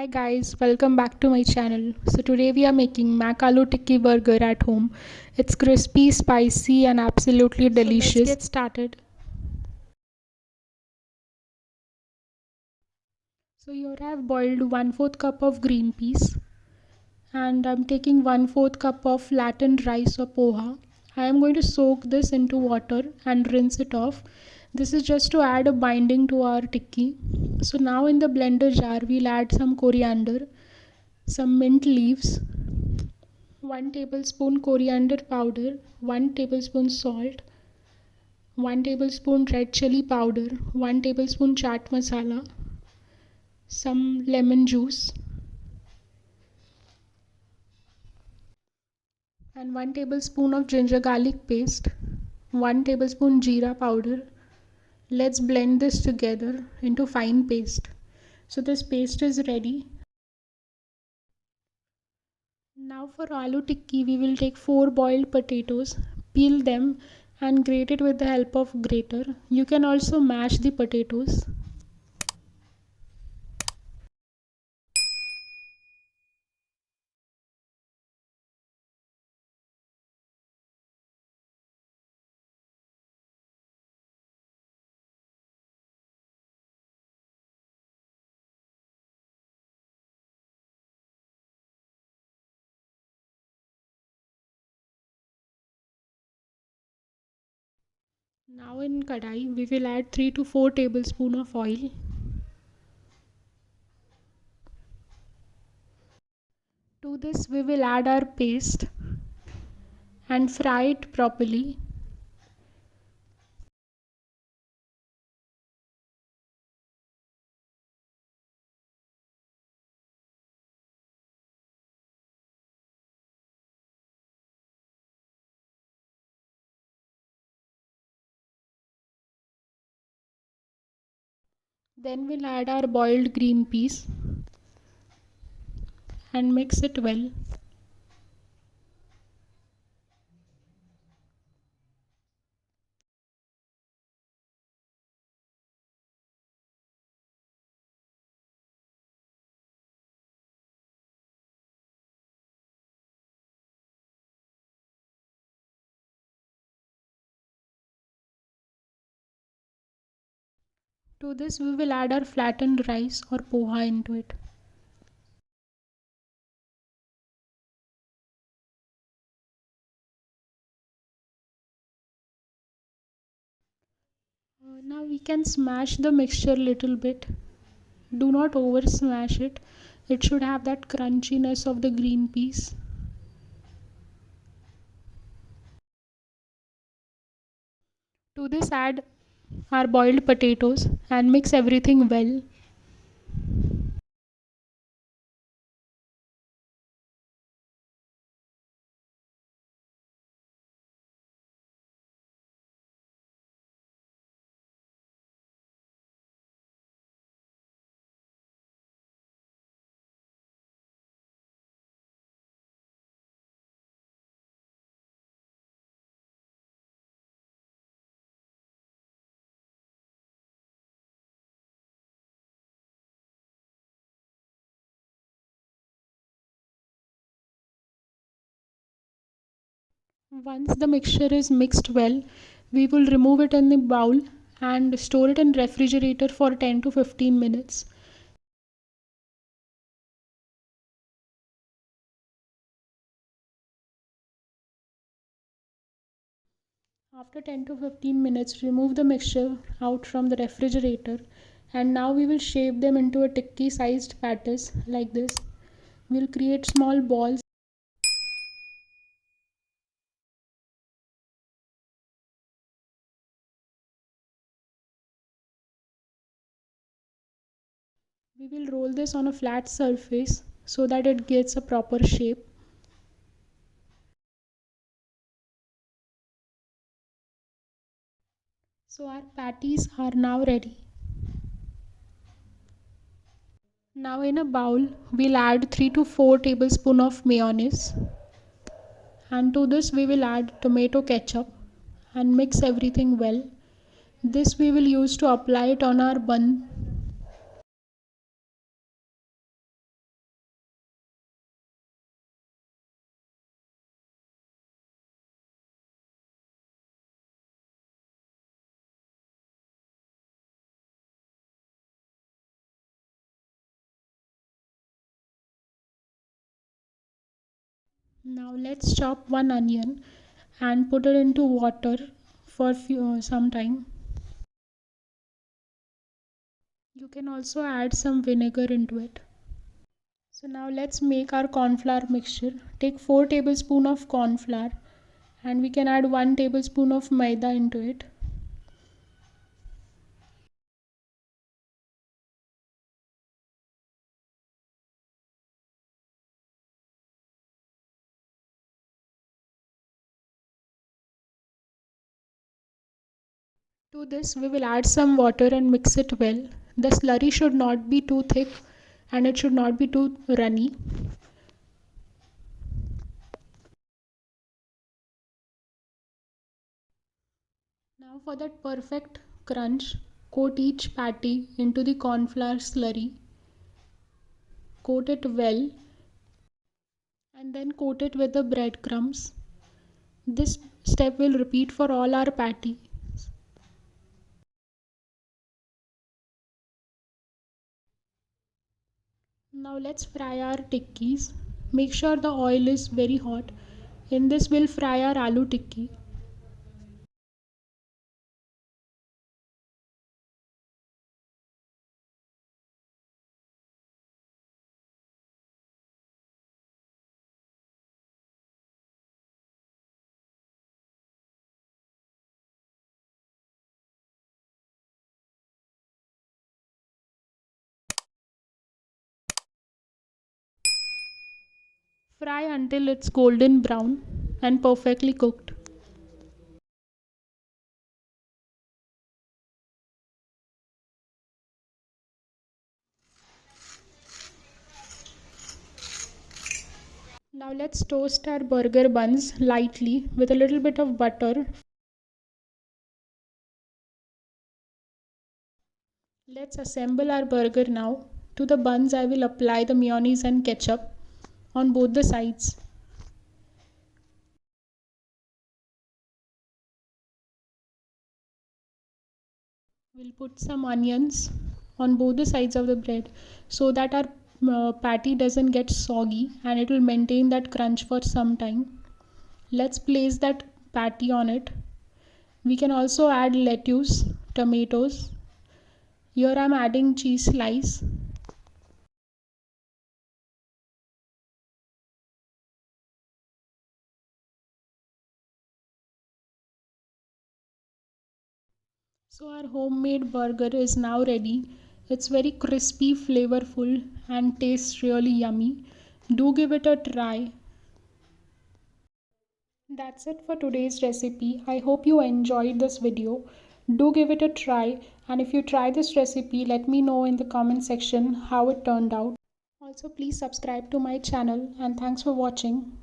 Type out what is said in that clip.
Hi guys, welcome back to my channel. So today we are making Aloo Tikki Burger at home. It's crispy, spicy and absolutely delicious. So let's get started. So here I have boiled 1/4 cup of green peas and I'm taking 1/4 cup of flattened rice or poha. I am going to soak this into water and rinse it off. This is just to add a binding to our tikki. So now in the blender jar we'll add some coriander, some mint leaves, 1 tablespoon coriander powder, 1 tablespoon salt, 1 tablespoon red chili powder, 1 tablespoon chaat masala, some lemon juice, and 1 tablespoon of ginger garlic paste, 1 tablespoon jeera powder. Let's blend this together into fine paste. So this paste is ready. Now for aloo tikki, we will take 4 boiled potatoes, peel them and grate it with the help of grater. You can also mash the potatoes. Now in kadai, we will add 3 to 4 tablespoons of oil. To this we will add our paste and fry it properly. Then we'll add our boiled green peas and mix it well. To this we will add our flattened rice or poha into it. Now we can smash the mixture little bit. Do not over smash it. It should have that crunchiness of the green peas. To this add our boiled potatoes and mix everything well. Once the mixture is mixed well, we will remove it in the bowl and store it in refrigerator for 10 to 15 minutes. After 10 to 15 minutes, remove the mixture out from the refrigerator and now we will shape them into a tikki sized patties like this. We'll create small balls. We will roll this on a flat surface so that it gets a proper shape. So our patties are now ready. Now in a bowl, we'll add 3 to 4 tablespoons of mayonnaise. And to this we will add tomato ketchup and mix everything well. This we will use to apply it on our bun. Now let's chop one onion and put it into water for some time. You can also add some vinegar into it. So now let's make our corn flour mixture. Take 4 tablespoons of corn flour and we can add 1 tablespoon of maida into it. To this we will add some water and mix it well. The slurry should not be too thick and it should not be too runny. Now for that perfect crunch, coat each patty into the corn flour slurry. Coat it well and then coat it with the breadcrumbs. This step will repeat for all our patty. Now let's fry our tikkis. Make sure the oil is very hot. In this we'll fry our aloo tikki. Fry until it's golden brown and perfectly cooked. Now let's toast our burger buns lightly with a little bit of butter. Let's assemble our burger now. To the buns I will apply the mayonnaise and ketchup on both the sides. We'll put some onions on both the sides of the bread so that our patty doesn't get soggy and it will maintain that crunch for some time. Let's place that patty on it. We can also add lettuce, tomatoes. Here I'm adding cheese slice. So our homemade burger is now ready. It's very crispy, flavorful and tastes really yummy. Do give it a try. That's it for today's recipe. I hope you enjoyed this video. Do give it a try, and if you try this recipe, let me know in the comment section how it turned out. Also, please subscribe to my channel and thanks for watching.